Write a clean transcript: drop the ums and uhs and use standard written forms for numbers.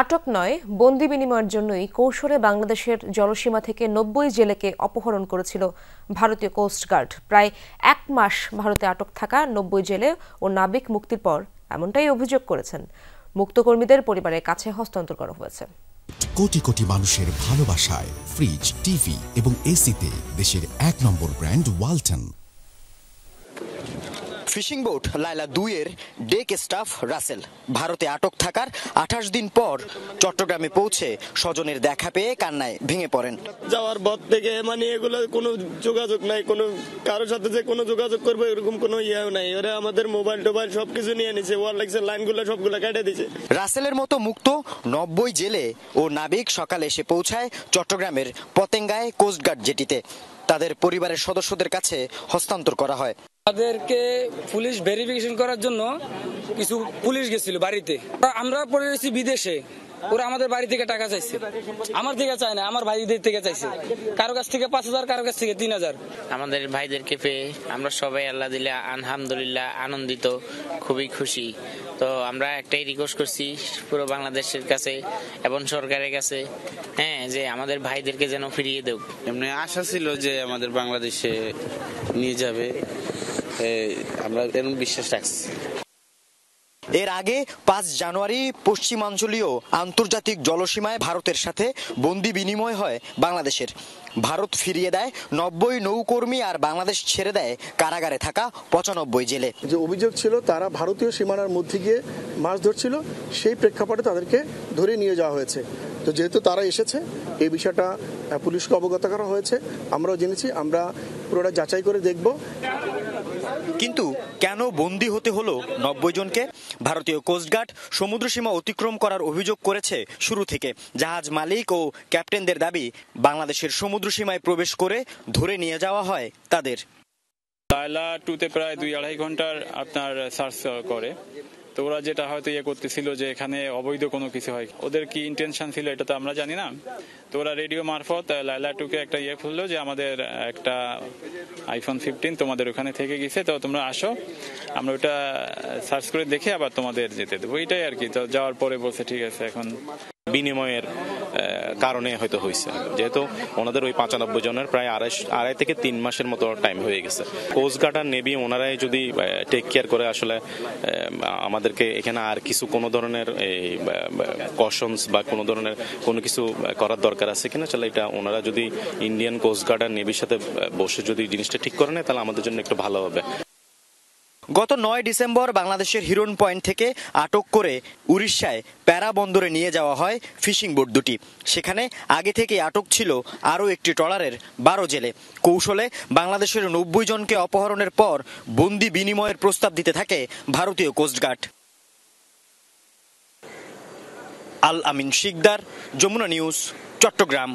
আটক নয়, বন্দি বিনিময়ের জন্যই কৌশলে বাংলাদেশের জলসীমা থেকে ৯০ জেলেকে অপহরণ করেছিল ভারতীয় কোস্টগার্ড। প্রায় ১ মাস ভারতে আটক থাকা ৯০ জেলে ও নাবিক মুক্তির পর এমনটাই অভিযোগ করেছেন। মুক্তকর্মীদের পরিবারের কাছে হস্তান্তর করা হয়েছে। কোটি কোটি মানুষের ভালোবাসায় ফ্রিজ, টিভি এবং এসিতে দেশের ১ নম্বর brand Walton. Fishing boat Laila ২ এর ডেক স্টাফ রাসেল ভারতে আটক থাকার ২৮ দিন পর চট্টগ্রামে পৌঁছে স্বজনের দেখা পেয়ে কান্নায় ভেঙে পড়েন। যাওয়ার পর থেকে এগুলো কোনো যোগাযোগ নাই, কোনো কারোর সাথে যে কোনো যোগাযোগ করবো এরকম কোনো ইয়েও নাই। ওরা আমাদের মোবাইল টোবাইল সবকিছু নিয়ে নিছে, ওয়ার লাগছে লাইনগুলো সবগুলো কেটে দিছে। রাসেলের মতো মুক্ত ৯০ জেলে ও নাবিক সকালে এসে পৌঁছায় চট্টগ্রামের পতেঙ্গায় কোস্টগার্ড জেটিতে। তাদের পরিবারের সদস্যদের কাছে হস্তান্তর করা হয়। তাদেরকে পুলিশ ভেরিফিকেশন করার জন্য কিছু পুলিশ গেছিল বাড়িতে। আমরা পড়ে রয়েছি বিদেশে, ওরা আমাদের বাড়ি থেকে টাকা চাইছে। আমার থেকে চায় না, আমার ভাইদের থেকে চাইছে। কারো কাছ থেকে ৫,০০০, কারো কাছ থেকে ৩,০০০। আমাদের ভাইদেরকে পেয়ে আমরা সবাই আল্লাহ দিলে আলহামদুলিল্লাহ আনন্দিত, খুবই খুশি। তো আমরা একটাই রিকোয়েস্ট করছি পুরো বাংলাদেশের কাছে এবং সরকারের কাছে, যে আমাদের ভাইদেরকে যেন ফিরিয়ে দেব। এমনি আশা ছিল যে আমাদের বাংলাদেশে নিয়ে যাবে, আমরা এরকম বিশ্বাস রাখছি। এর আগে ৫ জানুয়ারি পশ্চিমাঞ্চলীয় আন্তর্জাতিক জলসীমায় ভারতের সাথে বন্দি বিনিময় হয় বাংলাদেশের। ভারত ফিরিয়ে দেয় ৯০ নৌকর্মী আর বাংলাদেশ ছেড়ে দেয় কারাগারে থাকা ৯৫ জেলে। যে অভিযোগ ছিল তারা ভারতীয় সীমানার মধ্যে গিয়ে মাছ ধরছিল, সেই প্রেক্ষাপটে তাদেরকে ধরে নিয়ে যাওয়া হয়েছে। তো যেহেতু তারা এসেছে, এই বিষয়টা পুলিশকে অবগত করা হয়েছে, আমরাও জেনেছি, আমরা পুরোটা যাচাই করে দেখব। কিন্তু কেন বন্দী হতে হলো ৯০ জনকে? ভারতীয় কোস্টগার্ড সমুদ্রসীমা অতিক্রম করার অভিযোগ করেছে শুরু থেকে। জাহাজ মালিক ও ক্যাপ্টেনদের দাবি, বাংলাদেশের সমুদ্রসীমায় প্রবেশ করে ধরে নিয়ে যাওয়া হয় তাদের। লায়লা 2-তে প্রায় ২-২.৫ ঘন্টার আপনার সার্চ করে। তো ওরা যেটা হয়তো করতেছিল যে এখানে অবৈধ কোনো কিছু হয়, ওদের কি ইন্টেনশন ছিল এটা তো আমরা জানি না। তো ওরা রেডিও মারফত লায়লা 2-কে একটা বললো যে আমাদের একটা iPhone 15 তোমাদের ওখানে থেকে গেছে, তো তোমরা আসো, আমরা ওটা সার্চ করে দেখে আবার তোমাদের যেতে দেবো, এটাই আর কি। তো যাওয়ার পরে বলছে ঠিক আছে। এখন বিনিময়ের কারণে হয়তো হয়েছে, যেহেতু ওনাদের ওই ৯৫ জনের প্রায় আড়াই থেকে ৩ মাসের মতো টাইম হয়ে গেছে। কোস্টগার্ড আর নেভি ওনারাই যদি টেক কেয়ার করে, আসলে আমাদেরকে এখানে আর কিছু কোনো ধরনের কশনস বা কোনো ধরনের কোনো কিছু করার দরকার আছে কিনা, চলে এটা ওনারা যদি ইন্ডিয়ান কোস্টগার্ড আর নেভির সাথে বসে যদি জিনিসটা ঠিক করে নেয়, তাহলে আমাদের জন্য একটু ভালো হবে। গত ৯ ডিসেম্বর বাংলাদেশের হিরন পয়েন্ট থেকে আটক করে উড়িষ্যায় প্যারা বন্দরে নিয়ে যাওয়া হয় ফিশিং বোট দুটি। সেখানে আগে থেকে আটক ছিল আরও একটি ট্রলারের ১২ জেলে। কৌশলে বাংলাদেশের ৯০ জনকে অপহরণের পর বন্দি বিনিময়ের প্রস্তাব দিতে থাকে ভারতীয় কোস্টগার্ড। আল আমিন শিকদার, যমুনা নিউজ, চট্টগ্রাম।